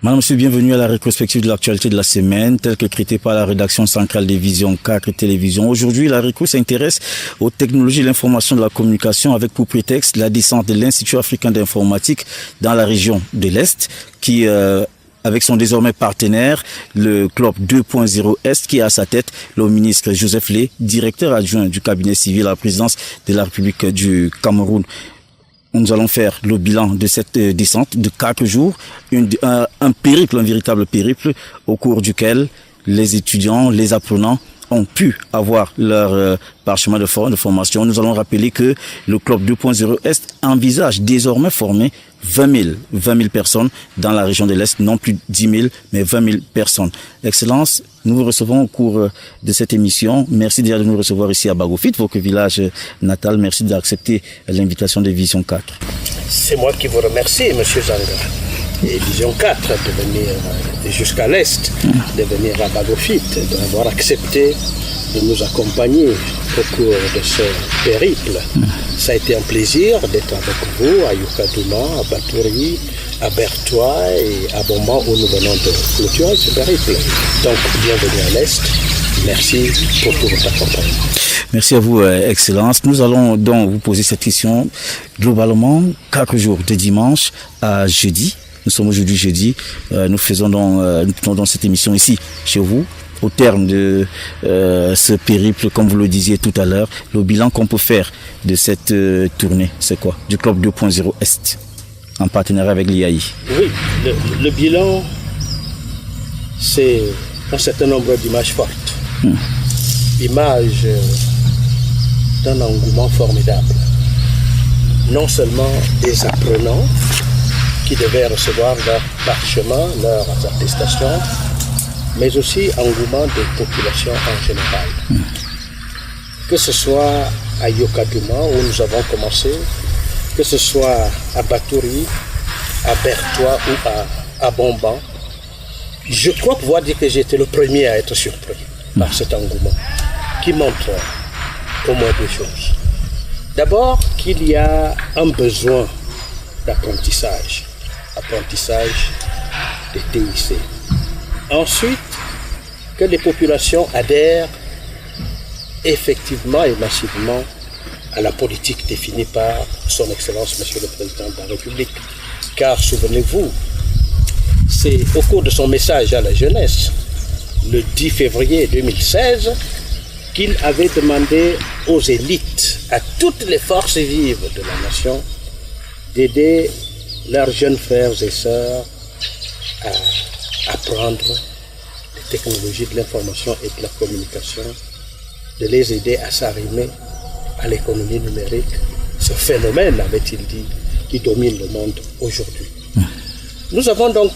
Madame, monsieur, bienvenue à la rétrospective de l'actualité de la semaine, telle que traitée par la rédaction centrale des Vision 4 Télévision. Aujourd'hui, la réco s'intéresse aux technologies de l'information et de la communication avec pour prétexte la descente de l'Institut africain d'informatique dans la région de l'Est, qui avec son désormais partenaire, le Club 2.0 Est, qui a à sa tête le ministre Joseph Lé, directeur adjoint du cabinet civil à la présidence de la République du Cameroun. Nous allons faire le bilan de cette descente de 4 jours, un périple, un véritable périple au cours duquel les étudiants, les apprenants ont pu avoir leur parchemin de formation. Nous allons rappeler que le Club 2.0 Est envisage désormais former 20 000 personnes dans la région de l'Est, non plus 10 000, mais 20 000 personnes. Excellence, nous vous recevons au cours de cette émission. Merci déjà de nous recevoir ici à Bagofit, votre village natal. Merci d'accepter l'invitation de Vision 4. C'est moi qui vous remercie, Monsieur Zanga. Et Vision 4 de venir jusqu'à l'Est, de venir à Bagofit, d'avoir accepté de nous accompagner au cours de ce périple. Ça a été un plaisir d'être avec vous à Yokadouma, à Batouri, à Bertois et à Bomba où nous venons de clôturer ce périple. Donc, bienvenue à l'Est. Merci pour tout votre accompagnement. Merci à vous, Excellence. Nous allons donc vous poser cette question. Globalement, 4 jours de dimanche à jeudi. Nous sommes aujourd'hui jeudi. Nous tenons donc cette émission ici, chez vous. Au terme de ce périple, comme vous le disiez tout à l'heure, le bilan qu'on peut faire de cette tournée, c'est quoi? Du Club 2.0 Est, en partenariat avec l'IAI. Oui, le bilan, c'est un certain nombre d'images fortes. Images d'un engouement formidable. Non seulement des apprenants qui devaient recevoir leur parchemin, leurs attestations, mais aussi engouement des populations en général. Que ce soit à Yokadouma, où nous avons commencé, que ce soit à Batouri, à Bertois ou à Bomban, je crois pouvoir dire que j'ai été le premier à être surpris par cet engouement, qui montre au moins deux choses. D'abord, qu'il y a un besoin d'apprentissage, apprentissage des TIC. Ensuite, que les populations adhèrent effectivement et massivement à la politique définie par son Excellence, Monsieur le Président de la République. Car souvenez-vous, c'est au cours de son message à la jeunesse, le 10 février 2016, qu'il avait demandé aux élites, à toutes les forces vives de la nation, d'aider leurs jeunes frères et sœurs à apprendre les technologies de l'information et de la communication, de les aider à s'arrimer à l'économie numérique, ce phénomène, avait-il dit, qui domine le monde aujourd'hui. Nous avons donc,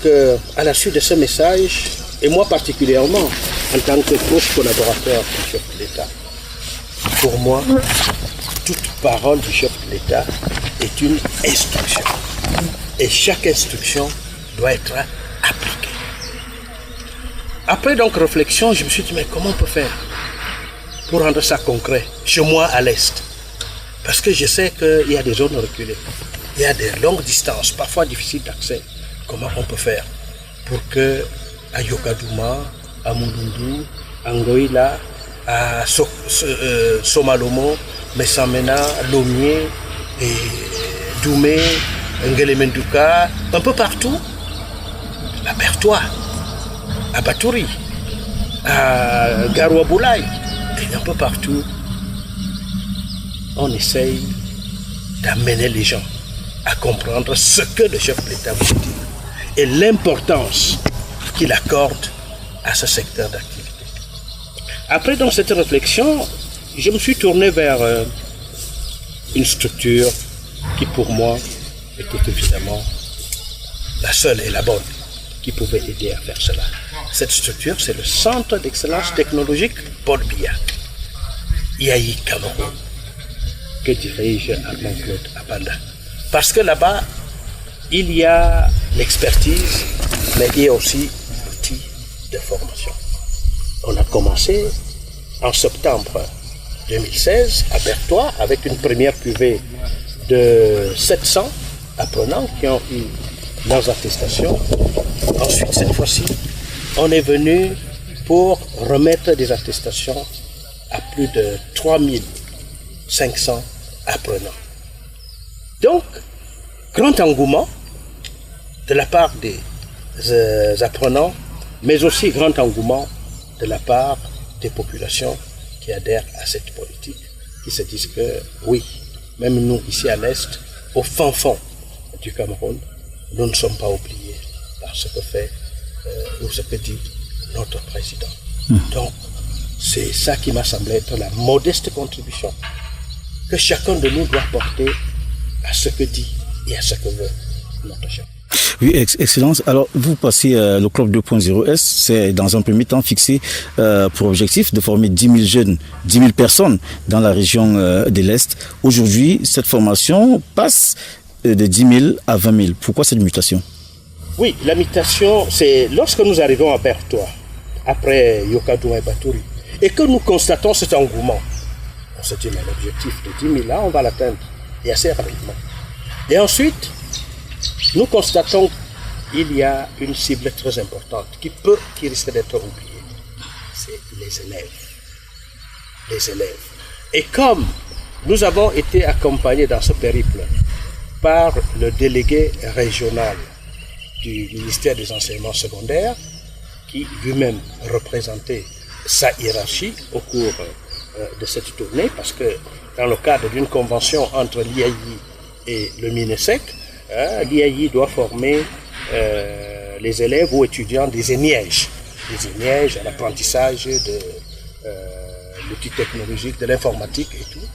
à la suite de ce message, et moi particulièrement, en tant que proche collaborateur du chef de l'État, pour moi, toute parole du chef de l'État est une instruction. Et chaque instruction doit être appliquée. Après donc réflexion, je me suis dit, mais comment on peut faire pour rendre ça concret chez moi à l'Est? Parce que je sais qu'il y a des zones reculées, il y a des longues distances, parfois difficiles d'accès. Comment on peut faire pour que à Yokadouma, à Mulundu, à Ngoïla, à Somalomo, Messamena, Lomé, et Doumé, Ngelemenduka, un peu partout, à Bertois, à Batouri, à Garouaboulaye, et un peu partout, on essaye d'amener les gens à comprendre ce que le chef de l'État vous dit et l'importance qu'il accorde à ce secteur d'activité. Après, dans cette réflexion, je me suis tourné vers une structure qui, pour moi, était évidemment la seule et la bonne qui pouvait aider à faire cela. Cette structure, c'est le Centre d'excellence technologique Paul Biya, IAI Cameroun, que dirige Armand-Claude Apanda. Parce que là-bas, il y a l'expertise, mais il y a aussi l'outil de formation. On a commencé en septembre 2016 à Bertois avec une première cuvée de 700 apprenants qui ont eu leurs attestations. Ensuite, cette fois-ci, on est venu pour remettre des attestations à plus de 3500 apprenants. Donc, grand engouement de la part des apprenants, mais aussi grand engouement de la part des populations qui adhèrent à cette politique, qui se disent que oui, même nous ici à l'Est, au fin fond du Cameroun, nous ne sommes pas oubliés par ce que fait ou ce que dit notre président. Donc, c'est ça qui m'a semblé être la modeste contribution que chacun de nous doit porter à ce que dit et à ce que veut notre chef. Oui, Excellence. Alors, vous passez le Club 2.0S, c'est dans un premier temps fixé pour objectif de former 10 000 jeunes, 10 000 personnes dans la région de l'Est. Aujourd'hui, cette formation passe de 10 000 à 20 000. Pourquoi cette mutation? Oui, la mutation, c'est lorsque nous arrivons à Bertois, après Yokadouma et Batouri, et que nous constatons cet engouement. On se dit, mais l'objectif de 10 000 là, on va l'atteindre, et assez rapidement. Et ensuite, nous constatons qu'il y a une cible très importante qui risque d'être oubliée. C'est les élèves. Les élèves. Et comme nous avons été accompagnés dans ce périple par le délégué régional du ministère des enseignements secondaires, qui lui-même représentait sa hiérarchie au cours de cette tournée, parce que dans le cadre d'une convention entre l'IAI et le MINESEC, l'IAI doit former les élèves ou étudiants des ENIEJ à l'apprentissage de l'outil technologique, de l'informatique et tout.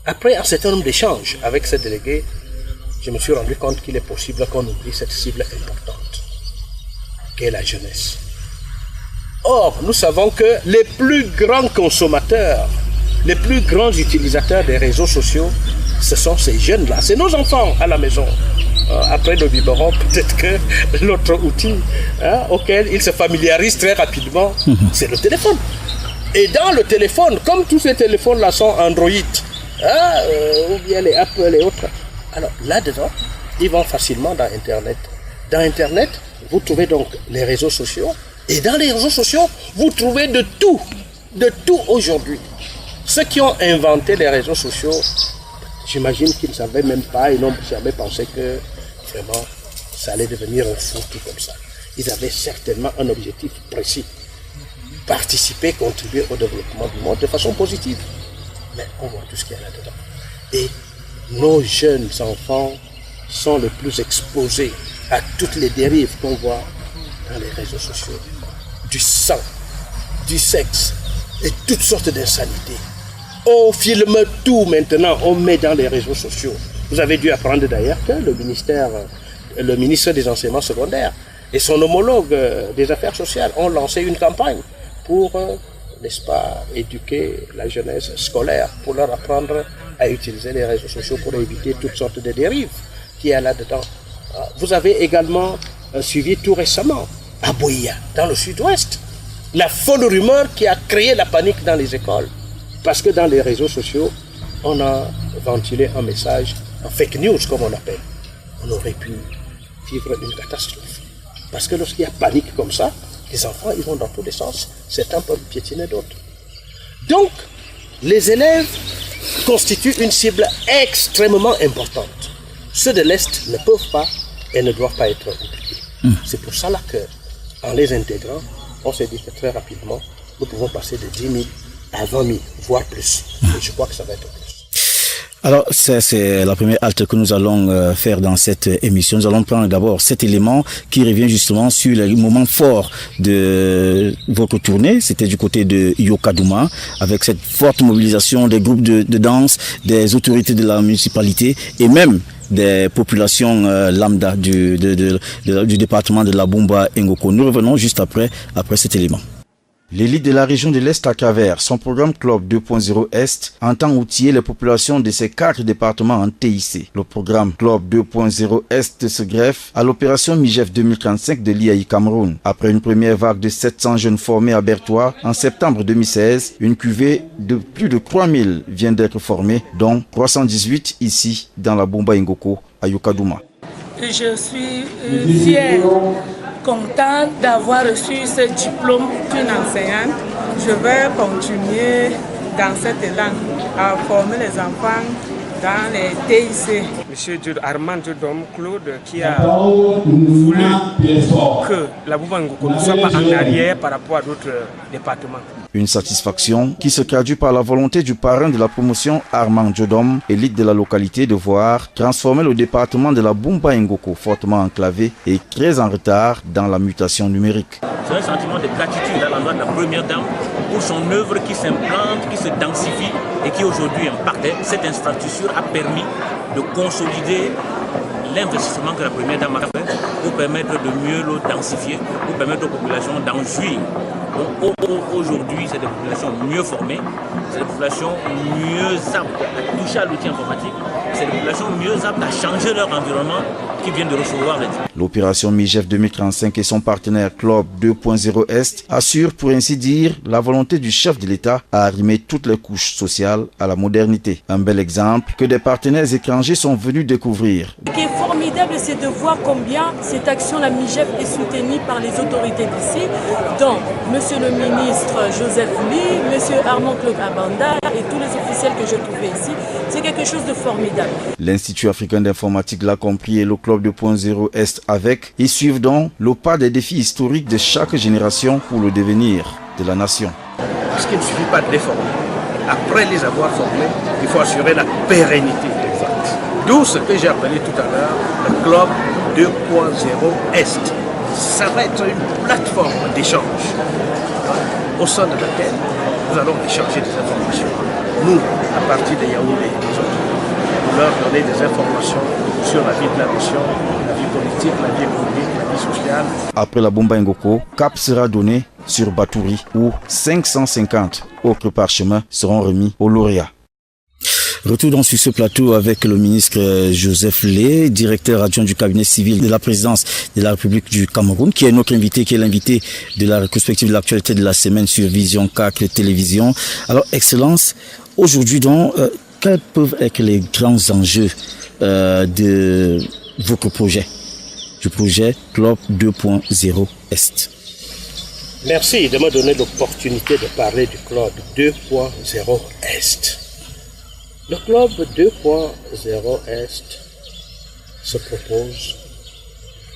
Après un certain nombre d'échanges avec ces délégués, je me suis rendu compte qu'il est possible qu'on oublie cette cible importante, qu'est la jeunesse. Or, nous savons que les plus grands consommateurs, les plus grands utilisateurs des réseaux sociaux, ce sont ces jeunes-là, c'est nos enfants à la maison. Après le biberon, peut-être que l'autre outil auquel ils se familiarisent très rapidement, c'est le téléphone. Et dans le téléphone, comme tous ces téléphones-là sont Android, ou bien les Apple et autres, alors là-dedans, ils vont facilement dans Internet. Dans Internet, vous trouvez donc les réseaux sociaux, et dans les réseaux sociaux, vous trouvez de tout aujourd'hui. Ceux qui ont inventé les réseaux sociaux, j'imagine qu'ils ne savaient même pas, ils n'ont jamais pensé que vraiment ça allait devenir un fou tout comme ça. Ils avaient certainement un objectif précis, participer, contribuer au développement du monde de façon positive. Mais on voit tout ce qu'il y a là-dedans. Et nos jeunes enfants sont les plus exposés à toutes les dérives qu'on voit dans les réseaux sociaux. Du sang, du sexe et toutes sortes d'insanités. On filme tout maintenant, on met dans les réseaux sociaux. Vous avez dû apprendre d'ailleurs que le ministre des enseignements secondaires et son homologue des affaires sociales ont lancé une campagne pour, n'est-ce pas, éduquer la jeunesse scolaire, pour leur apprendre à utiliser les réseaux sociaux pour éviter toutes sortes de dérives qu'il y a là-dedans. Vous avez également suivi tout récemment à Boïa, dans le sud-ouest, la folle rumeur qui a créé la panique dans les écoles. Parce que dans les réseaux sociaux, on a ventilé un message, un fake news comme on appelle. On aurait pu vivre une catastrophe. Parce que lorsqu'il y a panique comme ça, les enfants ils vont dans tous les sens. Certains peuvent piétiner d'autres. Donc, les élèves constituent une cible extrêmement importante. Ceux de l'Est ne peuvent pas et ne doivent pas être oubliés. C'est pour ça là que, en les intégrant, on s'est dit que très rapidement, nous pouvons passer de 10 000 à 20 000, voire plus. Et je crois que ça va être plus. Alors, c'est la première halte que nous allons faire dans cette émission. Nous allons prendre d'abord cet élément qui revient justement sur les moments forts de votre tournée. C'était du côté de Yokadouma, avec cette forte mobilisation des groupes de danse, des autorités de la municipalité et même des populations lambda du département de la Bumba Ngoko. Nous revenons juste après cet élément. L'élite de la région de l'Est à travers son programme Club 2.0 Est entend outiller les populations de ces 4 départements en TIC. Le programme Club 2.0 Est se greffe à l'opération MIGEF 2035 de l'IAI Cameroun. Après une première vague de 700 jeunes formés à Bertois en septembre 2016, une cuvée de plus de 3000 vient d'être formée, dont 318 ici dans la Bumba Ngoko à Yokadouma. Je suis fière, contente d'avoir reçu ce diplôme d'une enseignante. Je vais continuer dans cette langue à former les enfants dans les TIC. Monsieur Armand Djodom Claude qui a voulu que la Bouba-Ngoko ne soit pas en arrière par rapport à d'autres départements. Une satisfaction qui se traduit par la volonté du parrain de la promotion Armand Djodom, élite de la localité, de voir transformer le département de la Bouba-Ngoko fortement enclavé et très en retard dans la mutation numérique. C'est un sentiment de gratitude à l'endroit de la première dame pour son œuvre qui s'implante, qui se densifie et qui aujourd'hui impacte. Cette infrastructure a permis de consolider l'investissement que la première dame a fait pour permettre de mieux le densifier, pour permettre aux populations d'en jouir. Donc aujourd'hui, c'est des populations mieux formées, c'est des populations mieux aptes à toucher à l'outil informatique, c'est des populations mieux aptes à changer leur environnement qui viennent de recevoir les diplômes. L'opération MIGEF 2035 et son partenaire Club 2.0 Est assurent pour ainsi dire la volonté du chef de l'État à arrimer toutes les couches sociales à la modernité. Un bel exemple que des partenaires étrangers sont venus découvrir. Ce qui est formidable, c'est de voir combien cette action, la MIGEF, est soutenue par les autorités d'ici, dont Monsieur le ministre Joseph Lee, Monsieur Armand Claude Abanda et tous les officiels que j'ai trouvés ici. C'est quelque chose de formidable. L'Institut africain d'informatique l'a compris et le Club 2.0 Est avec. Ils suivent donc le pas des défis historiques de chaque génération pour le devenir de la nation. Parce qu'il ne suffit pas de les former. Après les avoir formés, il faut assurer la pérennité. D'où ce que j'ai appelé tout à l'heure le Club 2.0 Est. Ça va être une plateforme d'échange au sein de laquelle nous allons échanger des informations. Nous, à partir de Yaoundé et des autres, nous leur donner des informations sur la vie de la nation, la vie politique, la vie économique, la vie sociale. Après la Bouba-Ngoko, cap sera donné sur Batouri où 550 autres parchemins seront remis aux lauréats. Retour donc sur ce plateau avec le ministre Joseph Lee, directeur adjoint du cabinet civil de la présidence de la République du Cameroun, qui est notre invité, qui est l'invité de la rétrospective de l'actualité de la semaine sur Vision 4 Télévision. Alors, Excellence, aujourd'hui donc, quels peuvent être les grands enjeux de votre projet, du projet Club 2.0 Est? Merci de me donner l'opportunité de parler du Club 2.0 Est. Le Club 2.0 Est se propose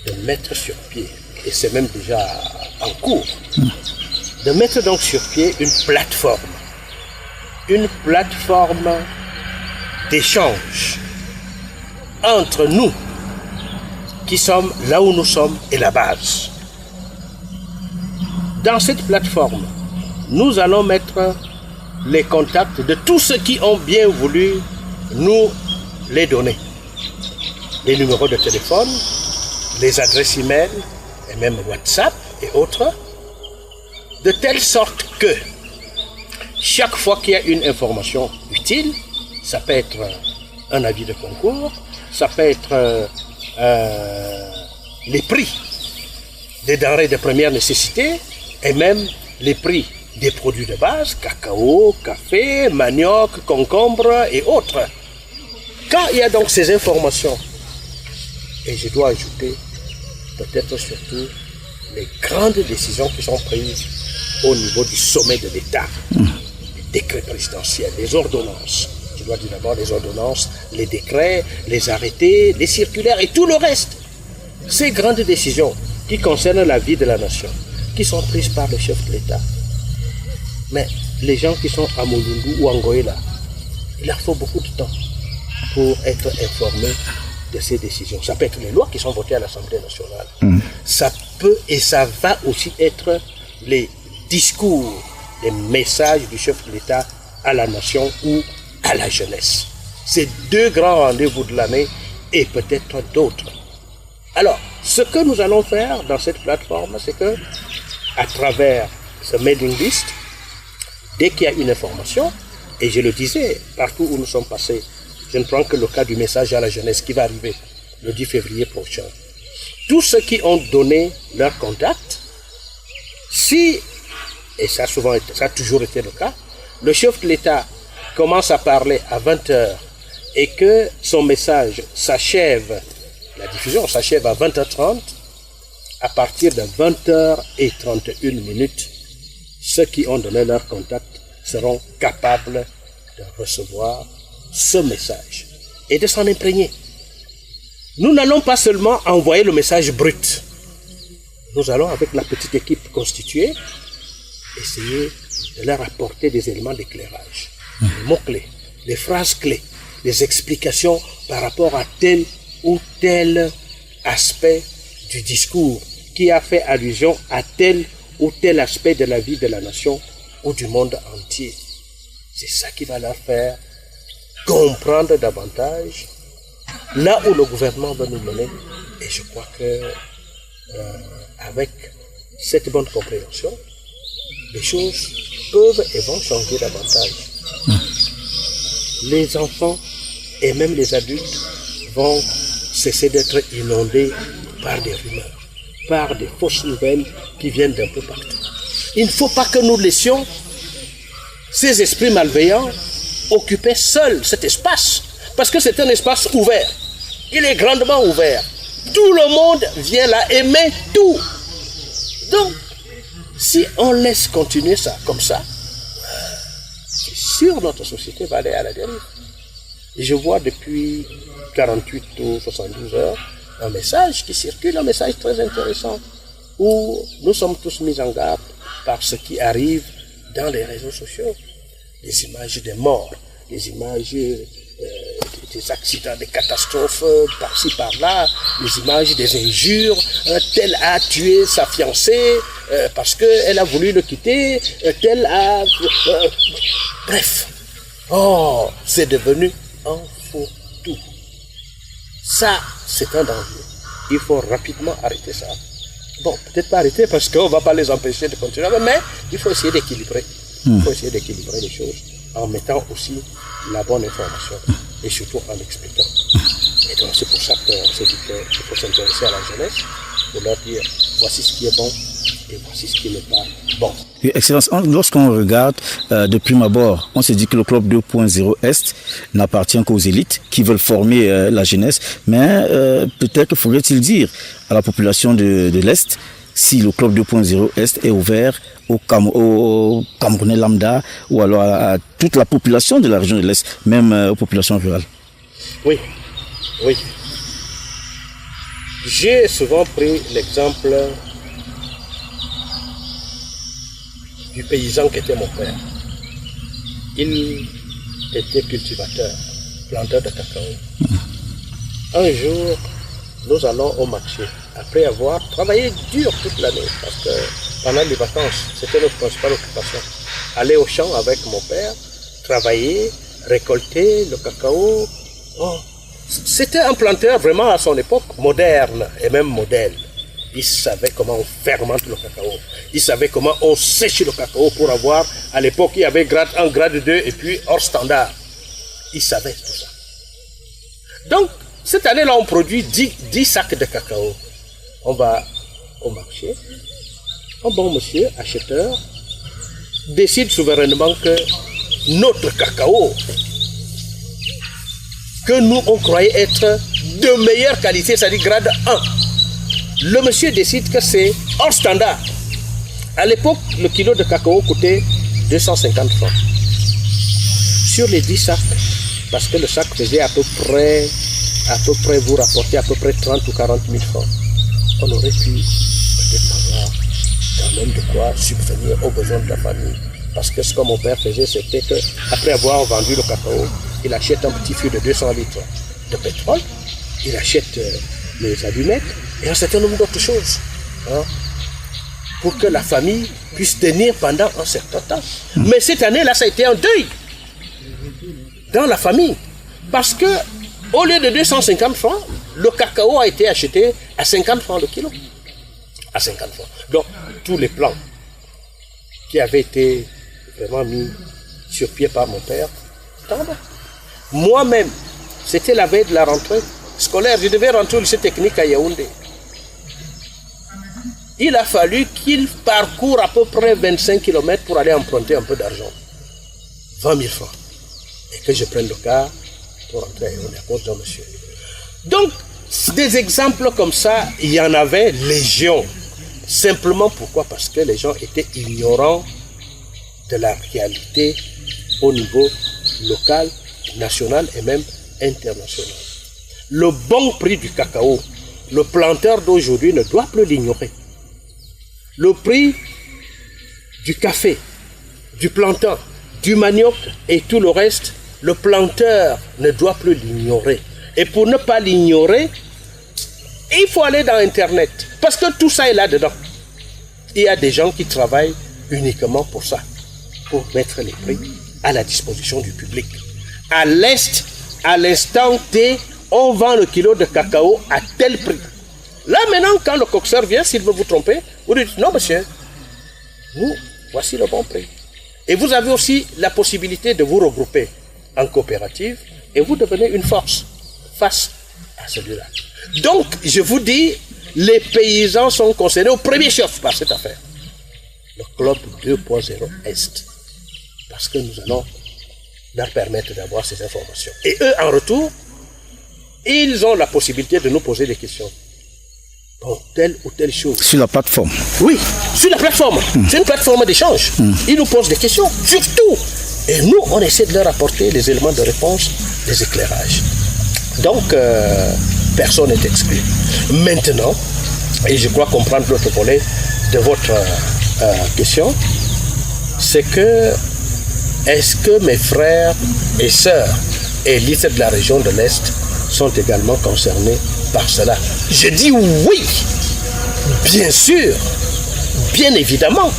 de mettre sur pied, et c'est même déjà en cours, de mettre donc sur pied une plateforme d'échange entre nous qui sommes là où nous sommes et la base. Dans cette plateforme, nous allons mettre les contacts de tous ceux qui ont bien voulu nous les donner. Les numéros de téléphone, les adresses e-mail et même WhatsApp et autres, de telle sorte que chaque fois qu'il y a une information utile, ça peut être un avis de concours, ça peut être les prix des denrées de première nécessité et même les prix des produits de base, cacao, café, manioc, concombre et autres. Quand il y a donc ces informations, et je dois ajouter peut-être surtout les grandes décisions qui sont prises au niveau du sommet de l'État, les décrets présidentiels, les ordonnances, je dois dire d'abord les ordonnances, les décrets, les arrêtés, les circulaires et tout le reste. Ces grandes décisions qui concernent la vie de la nation, qui sont prises par le chef de l'État. Mais les gens qui sont à Mulundu ou à Ngoïla, il leur faut beaucoup de temps pour être informés de ces décisions. Ça peut être les lois qui sont votées à l'Assemblée nationale. Ça peut et ça va aussi être les discours, les messages du chef de l'État à la nation ou à la jeunesse. C'est deux grands rendez-vous de l'année et peut-être d'autres. Alors, ce que nous allons faire dans cette plateforme, c'est que, à travers ce mailing list, dès qu'il y a une information, et je le disais, partout où nous sommes passés, je ne prends que le cas du message à la jeunesse qui va arriver le 10 février prochain. Tous ceux qui ont donné leur contact, si, et ça a toujours été le cas, le chef de l'État commence à parler à 20h et que son message s'achève, La diffusion s'achève à 20h30. À partir de 20h31, ceux qui ont donné leur contact seront capables de recevoir ce message et de s'en imprégner. Nous n'allons pas seulement envoyer le message brut. Nous allons, avec la petite équipe constituée, essayer de leur apporter des éléments d'éclairage, des mots-clés, des phrases clés, des explications par rapport à tel ou tel aspect du discours qui a fait allusion à tel ou tel aspect de la vie de la nation ou du monde entier. C'est ça qui va leur faire comprendre davantage là où le gouvernement va nous mener. Et je crois que avec cette bonne compréhension, les choses peuvent et vont changer davantage. Les enfants et même les adultes vont cesser d'être inondés par des rumeurs, par des fausses nouvelles qui viennent d'un peu partout. Il ne faut pas que nous laissions ces esprits malveillants occuper seuls cet espace, parce que c'est un espace ouvert. Il est grandement ouvert. Tout le monde vient là et met tout. Donc, si on laisse continuer ça comme ça, c'est sûr notre société va aller à la dérive. Et je vois depuis 48 ou 72 heures un message qui circule, un message très intéressant, où nous sommes tous mis en garde par ce qui arrive dans les réseaux sociaux. Les images des morts, les images des accidents, des catastrophes par-ci, par-là, les images des injures, tel a tué sa fiancée parce qu'elle a voulu le quitter, tel a... bref, oh, c'est devenu un faux tout. Ça, c'est un danger. Il faut rapidement arrêter ça. Bon, peut-être pas arrêter parce qu'on ne va pas les empêcher de continuer, mais il faut essayer d'équilibrer. Il faut essayer d'équilibrer les choses en mettant aussi la bonne information et surtout en expliquant. Et donc c'est pour ça qu'on s'est dit qu'il faut s'intéresser à la jeunesse pour leur dire voici ce qui est bon et voici ce qui n'est pas bon. Excellence, lorsqu'on regarde de prime abord, on se dit que le club 2.0 Est n'appartient qu'aux élites qui veulent former la jeunesse, mais peut-être faudrait-il dire à la population de l'Est si le club 2.0 Est est ouvert aux Camerounais lambda ou alors à toute la population de la région de l'Est, même aux populations rurales. Oui, oui. J'ai souvent pris l'exemple du paysan qui était mon père. Il était cultivateur, planteur de cacao. Un jour, nous allons au marché, après avoir travaillé dur toute l'année, parce que pendant les vacances, c'était notre principale occupation. Aller au champ avec mon père, travailler, récolter le cacao. Oh, c'était un planteur vraiment à son époque moderne et même modèle. Il savait comment on fermente le cacao. Il savait comment on sèche le cacao pour avoir, à l'époque, il y avait grade 1, grade 2 et puis hors standard. Il savait tout ça. Donc, cette année-là, on produit 10 sacs de cacao. On va au marché. Un bon monsieur, acheteur, décide souverainement que notre cacao, que nous, on croyait être de meilleure qualité, c'est-à-dire grade 1, le monsieur décide que c'est hors standard. À l'époque, le kilo de cacao coûtait 250 francs. Sur les 10 sacs, parce que le sac faisait à peu près vous rapporter à peu près 30 ou 40 000 francs, on aurait pu peut-être avoir quand même de quoi subvenir aux besoins de la famille. Parce que ce que mon père faisait, c'était qu'après avoir vendu le cacao, il achète un petit fût de 200 litres de pétrole, il achète les allumettes et un certain nombre d'autres choses, hein, pour que la famille puisse tenir pendant un certain temps. Mais cette année-là, ça a été un deuil dans la famille. Parce que au lieu de 250 francs, le cacao a été acheté à 50 francs le kilo. À 50 francs. Donc, tous les plans qui avaient été vraiment mis sur pied par mon père tombent. Moi-même, c'était la veille de la rentrée scolaire. Je devais rentrer au lycée technique à Yaoundé. Il a fallu qu'il parcourt à peu près 25 km pour aller emprunter un peu d'argent. 20 000 francs. Et que je prenne le car pour rentrer à Yaoundé à cause d'un monsieur. Donc, Des exemples comme ça, il y en avait légion. Simplement pourquoi? Parce que les gens étaient ignorants de la réalité au niveau local, national et même international. Le bon prix du cacao, le planteur d'aujourd'hui ne doit plus l'ignorer. Le prix du café, du plantain, du manioc et tout le reste, le planteur ne doit plus l'ignorer. Et pour ne pas l'ignorer, il faut aller dans Internet. Parce que tout ça est là-dedans. Il y a des gens qui travaillent uniquement pour ça. Pour mettre les prix à la disposition du public. À l'Est, à l'instant T, on vend le kilo de cacao à tel prix. Là maintenant, quand le coxeur vient, s'il veut vous tromper, vous dites non monsieur, voici le bon prix. Et vous avez aussi la possibilité de vous regrouper en coopérative et vous devenez une force face à celui-là. Donc, je vous dis, les paysans sont concernés au premier chef par cette affaire. Le club 2.0 Est. Parce que nous allons leur permettre d'avoir ces informations. Et eux, en retour, ils ont la possibilité de nous poser des questions. Bon, telle ou telle chose. Sur la plateforme. Oui, sur la plateforme. C'est une plateforme d'échange. Ils nous posent des questions, surtout. Et nous, on essaie de leur apporter les éléments de réponse, les éclairages. Donc, personne n'est exclu. Maintenant, et je crois comprendre l'autre volet de votre question, c'est que est-ce que mes frères et sœurs élites de la région de l'Est sont également concernés par cela? Je dis oui, bien sûr, bien évidemment.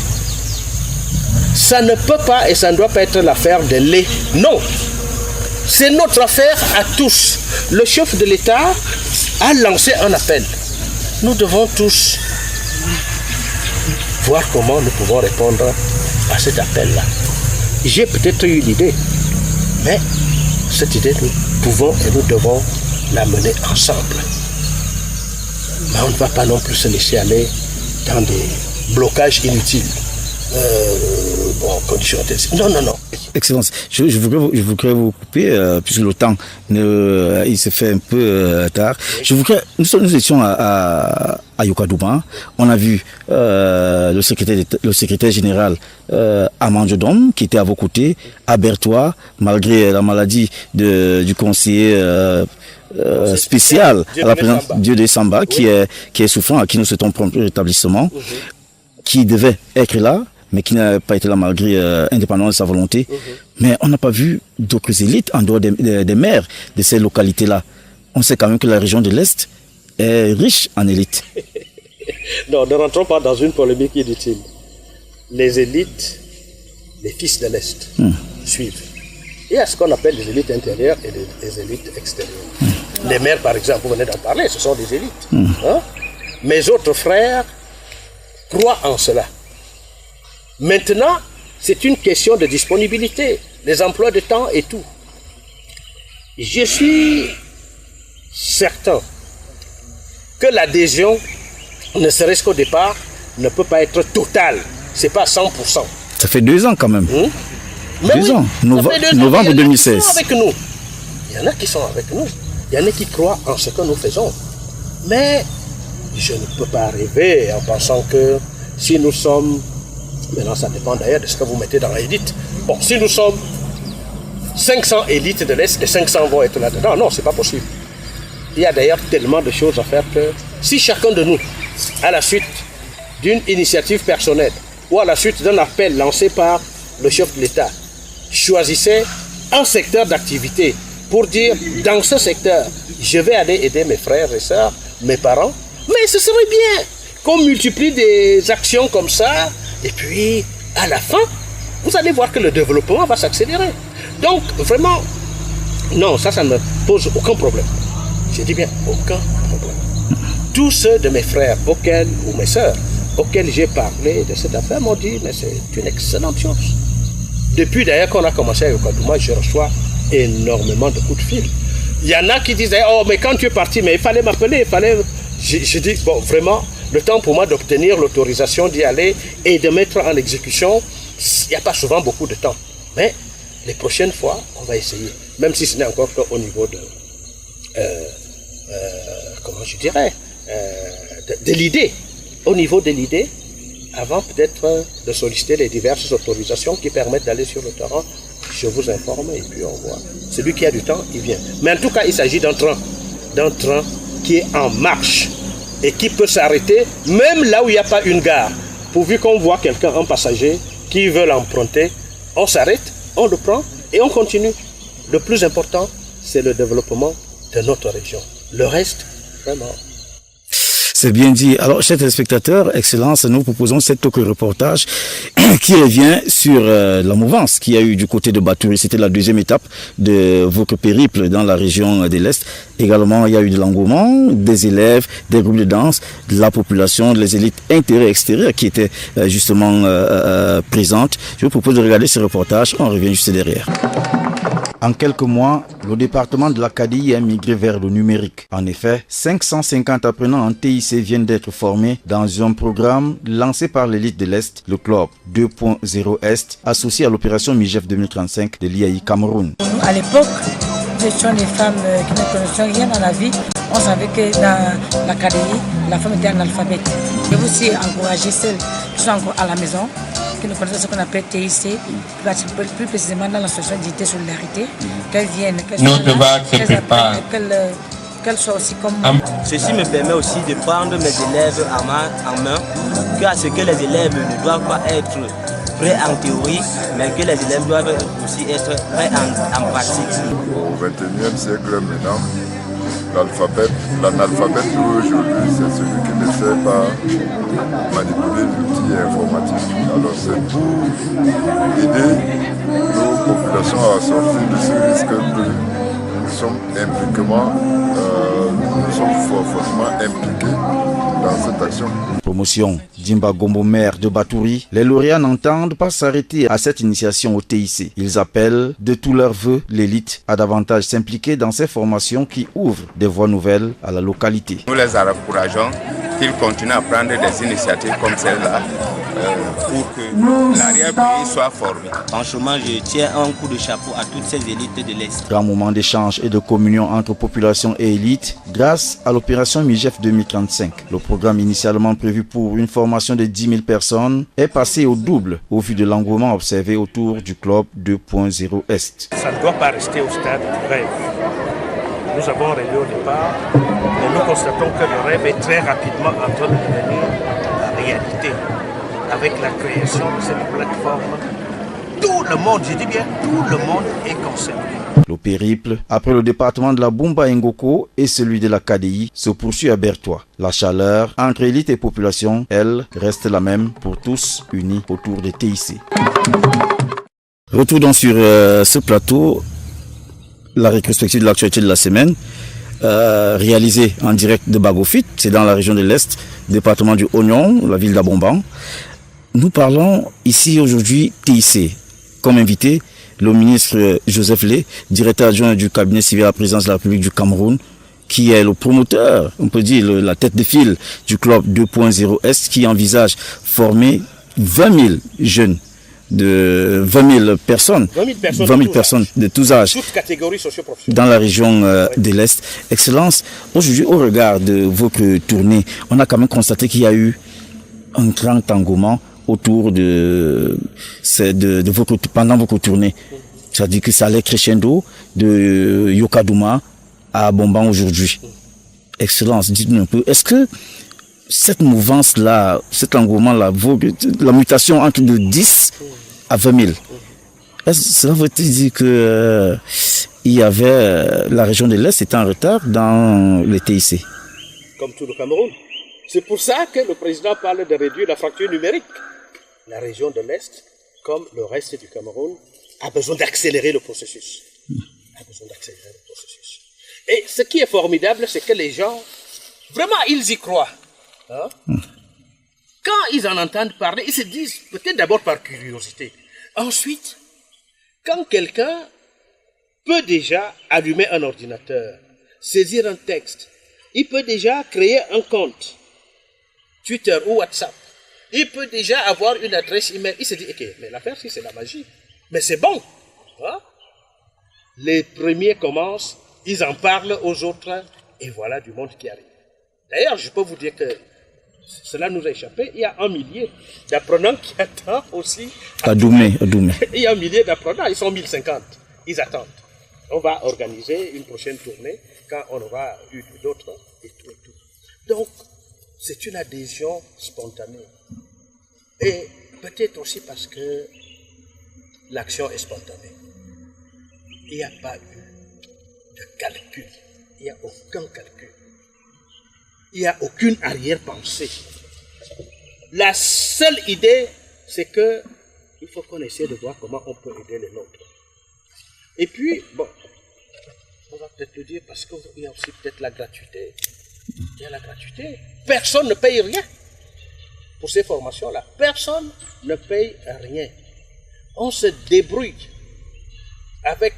Ça ne peut pas et ça ne doit pas être l'affaire de l'État. Non, c'est notre affaire à tous. Le chef de l'État a lancé un appel. Nous devons tous voir comment nous pouvons répondre à cet appel-là. J'ai peut-être eu l'idée, mais cette idée, nous pouvons et nous devons la mener ensemble. Mais on ne va pas non plus se laisser aller dans des blocages inutiles. Conditions intensives. Non, non, non. Excellence, je voudrais vous couper, puisque le temps, il se fait un peu tard. Nous étions à Yokadouma. On a vu le secrétaire général Armand Dom, qui était à vos côtés, à Bertois, malgré la maladie du conseiller spécial à la présidence Dieu Samba, qui est souffrant, à qui nous souhaitons prompt rétablissement, qui devait être là, mais qui n'a pas été là malgré indépendamment de sa volonté. Mais on n'a pas vu d'autres élites en dehors des maires de ces localités-là. On sait quand même que la région de l'Est est riche en élites. Non, ne rentrons pas dans une polémique inutile. Les élites, les fils de l'Est, suivent. Il y a ce qu'on appelle les élites intérieures et les élites extérieures. Les maires, par exemple, vous venez d'en parler, ce sont des élites. Hein? Mes autres frères croient en cela. Maintenant, c'est une question de disponibilité, les emplois de temps et tout. Je suis certain que l'adhésion, ne serait-ce qu'au départ, ne peut pas être totale. Ce n'est pas 100%. Ça fait 2 ans quand même. 2 ans, novembre 2016. Il y en a qui sont avec nous. Il y en a qui croient en ce que nous faisons. Mais je ne peux pas rêver en pensant que si nous sommes... Maintenant, ça dépend d'ailleurs de ce que vous mettez dans l'élite. Bon, si nous sommes 500 élites de l'Est, les 500 vont être là-dedans. Non, c'est pas possible. Il y a d'ailleurs tellement de choses à faire que si chacun de nous, à la suite d'une initiative personnelle ou à la suite d'un appel lancé par le chef de l'État, choisissait un secteur d'activité pour dire, dans ce secteur, je vais aller aider mes frères et sœurs, mes parents, mais ce serait bien qu'on multiplie des actions comme ça. Et puis, à la fin, vous allez voir que le développement va s'accélérer. Donc, vraiment, non, ça ne me pose aucun problème. Je dis bien, aucun problème. Tous ceux de mes frères ou mes sœurs auxquels j'ai parlé de cette affaire m'ont dit, mais c'est une excellente chose. Depuis d'ailleurs qu'on a commencé à Yokadouma, je reçois énormément de coups de fil. Il y en a qui disaient, oh, mais quand tu es parti, mais il fallait m'appeler, il fallait... Je dis, bon, vraiment, le temps pour moi d'obtenir l'autorisation d'y aller et de mettre en exécution, il n'y a pas souvent beaucoup de temps. Mais les prochaines fois, on va essayer. Même si ce n'est encore qu'au niveau de comment je dirais, de l'idée, au niveau de l'idée, avant peut-être de solliciter les diverses autorisations qui permettent d'aller sur le terrain. Je vous informe et puis on voit. Celui qui a du temps, il vient. Mais en tout cas, il s'agit d'un train qui est en marche et qui peut s'arrêter même là où il n'y a pas une gare. Pourvu qu'on voit quelqu'un, un passager, qui veut l'emprunter, on s'arrête, on le prend et on continue. Le plus important, c'est le développement de notre région. Le reste, vraiment... C'est bien dit. Alors, chers téléspectateurs, Excellence, nous proposons cet reportage qui revient sur la mouvance qu'il y a eu du côté de Batouri. C'était la deuxième étape de votre périple dans la région de l'Est. Également, il y a eu de l'engouement, des élèves, des groupes de danse, de la population, les élites intérieures et extérieures qui étaient justement présentes. Je vous propose de regarder ce reportage. On revient juste derrière. En quelques mois, le département de la KDI a migré vers le numérique. En effet, 550 apprenants en TIC viennent d'être formés dans un programme lancé par l'élite de l'Est, le Club 2.0 Est, associé à l'opération MIGEF 2035 de l'IAI Cameroun. À l'époque, nous étions des femmes qui ne connaissaient rien dans la vie. On savait que dans la KDI, la femme était analphabète. Je veux aussi encourager celles qui sont encore à la maison, qui ne connaissent ce qu'on appelle TIC, plus précisément dans l'association d'unité solidarité, qu'elles viennent, qu'elles soient aussi comme moi. Ceci me permet aussi de prendre mes élèves en main, car ce que les élèves ne doivent pas être prêts en théorie, mais que les élèves doivent aussi être prêts en pratique. Au XXIe siècle maintenant, l'analphabète d'aujourd'hui, c'est celui qui ne sait pas manipuler l'outil informatique. Alors c'est pour aider nos populations à sortir de ce risque que nous sommes fortement impliqués dans cette action. Promotion Dimba Gombo, maire de Batouri, les lauréats n'entendent pas s'arrêter à cette initiation au TIC. Ils appellent de tous leurs vœux l'élite à davantage s'impliquer dans ces formations qui ouvrent des voies nouvelles à la localité. Nous les encourageons qu'ils continuent à prendre des initiatives comme celle-là pour que l'arrière-pays soit formé. Franchement, je tiens un coup de chapeau à toutes ces élites de l'Est. Grand moment d'échange et de communion entre population et élite grâce à l'opération MIGEF 2035. Le programme initialement prévu pour une formation de 10 000 personnes est passé au double au vu de l'engouement observé autour du club 2.0 Est. Ça ne doit pas rester au stade du rêve. Nous avons rêvé au départ et nous constatons que le rêve est très rapidement en train de devenir la réalité. Avec la création de cette plateforme, tout le monde, je dis bien tout le monde est concerné. Le périple, après le département de la Bumba Ngoko et celui de la KDI, se poursuit à Bertois. La chaleur entre élite et population, elle, reste la même pour tous unis autour des TIC. Retour donc sur ce plateau, la rétrospective de l'actualité de la semaine, réalisée en direct de Bagofit, c'est dans la région de l'Est, département du Oignon, la ville d'Abomban. Nous parlons ici aujourd'hui TIC. Comme invité, le ministre Joseph Lé, directeur adjoint du cabinet civil à la présidence de la République du Cameroun, qui est le promoteur, on peut dire la tête de file du club 2.0 Est, qui envisage former 20 000 jeunes, de 20 000 personnes, 20 000 personnes de tous âges, toutes catégories socio-professionnelles dans la région de l'Est. Excellence, aujourd'hui, au regard de votre tournée, on a quand même constaté qu'il y a eu un grand engouement autour de pendant votre tournée. C'est-à-dire que ça allait crescendo de Yokadouma à Bomban aujourd'hui. Excellence, dites-nous un peu, est-ce que cette mouvance-là, cet engouement-là, la mutation entre de 10 à 20 000, cela veut-il dire que il y avait la région de l'Est était en retard dans les TIC? Comme tout le Cameroun. C'est pour ça que le président parle de réduire la fracture numérique. La région de l'Est, comme le reste du Cameroun, a besoin d'accélérer le processus. Et ce qui est formidable, c'est que les gens, vraiment, ils y croient. Hein? Quand ils en entendent parler, ils se disent, peut-être d'abord par curiosité. Ensuite, quand quelqu'un peut déjà allumer un ordinateur, saisir un texte, il peut déjà créer un compte Twitter ou WhatsApp, il peut déjà avoir une adresse email, il se dit, ok, mais l'affaire, si c'est la magie, mais c'est bon. Hein? Les premiers commencent, ils en parlent aux autres, et voilà du monde qui arrive. D'ailleurs, je peux vous dire que cela nous a échappé. Il y a 1 millier d'apprenants qui attendent aussi. À Doumé. Il y a 1 millier d'apprenants, ils sont 1050. Ils attendent. On va organiser une prochaine tournée quand on aura eu d'autres et tout et tout. Donc, c'est une adhésion spontanée. Et peut-être aussi parce que l'action est spontanée. Il n'y a pas eu de calcul. Il n'y a aucun calcul. Il n'y a aucune arrière-pensée. La seule idée, c'est que il faut qu'on essaie de voir comment on peut aider les nôtres. Et puis, bon, on va peut-être le dire parce qu'il y a aussi peut-être la gratuité. Il y a la gratuité. Personne ne paye rien pour ces formations-là. Personne ne paye rien. On se débrouille avec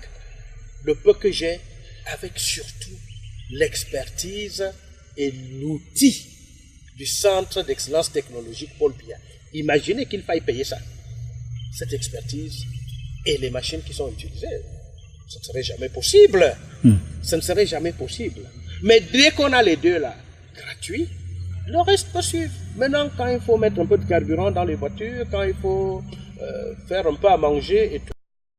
le peu que j'ai, avec surtout l'expertise et l'outil du Centre d'excellence technologique Paul Biya. Imaginez qu'il faille payer ça, cette expertise et les machines qui sont utilisées. Ce ne serait jamais possible. Ce ne serait jamais possible. Mais dès qu'on a les deux là, gratuits, le reste peut suivre. Maintenant, quand il faut mettre un peu de carburant dans les voitures, quand il faut faire un peu à manger et tout,